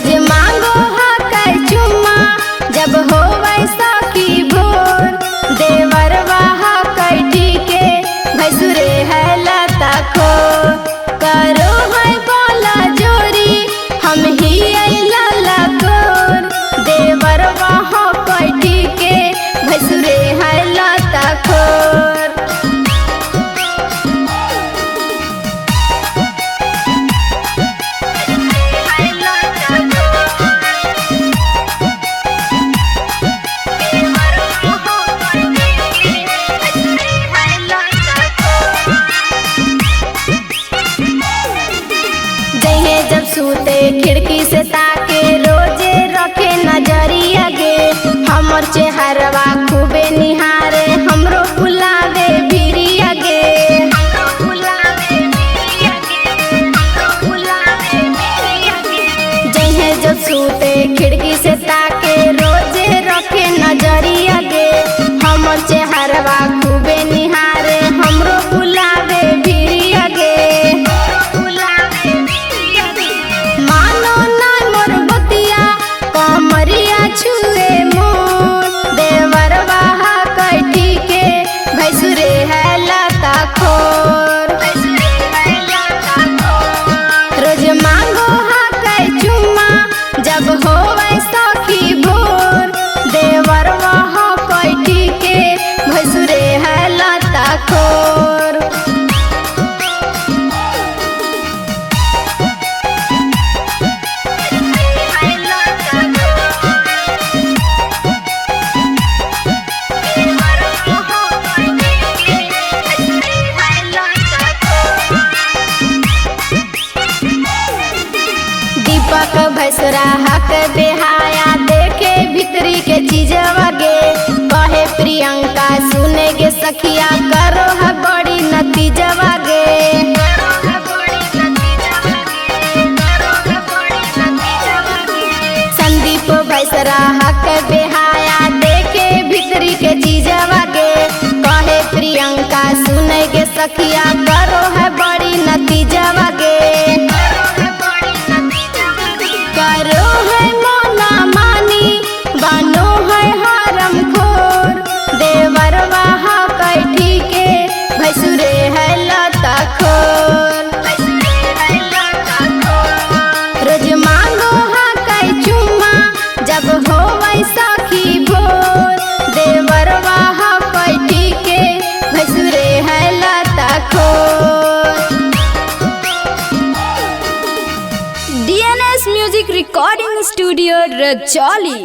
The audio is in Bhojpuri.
रोज मांगो हकै चुम्मा जब होवै सखी भोर। देवर हकै ठीके भैसुरे है लता खोर। करो है बोला जोरी हम ही अइला लकोर। देवर हकै ठीके भैसुरे है लता खोर। जब सूते खिड़की से ताके रोजे रखे नजरिया गे। हमर चेहरवा खूबे निहारे हमरो बुलावे भिरिया गे। जहे जब सूते खिड़की से ताके रोजे रखे नजरिया गे। हमर चेहरवा खूबे निहारे हमरो बुलावे भिरिया गे। छुए मोर देवर हकै ठीके भैसुरे है लता खोर। रोज मांगो हकै चुम्मा जब होवै सखी भोर। देवर हकै ठीके भैसुरे है लता खोर। दीपक भैसुरा हक बेहाया देखे भीतरी के चीजवा गे। कहे प्रियंका सुने गे सखिया करो है बड़ी नतीजवा गे। संदीप भैसुरा हक बेहाया देखे भीतरी के चीजवा गे। कहे प्रियंका सुने गे सखिया करो है बड़ी नतीजवा गे। करो है मौना मानी बानो है हरम खोर। देवर हकै ठीके भैसुरे है लता खोर। रोज मांगो हकै चुम्मा जब होवै सखी भोर। देवर हकै ठीके भैसुरे है लता खोर। DNS Music Recording Studio, Rajoli।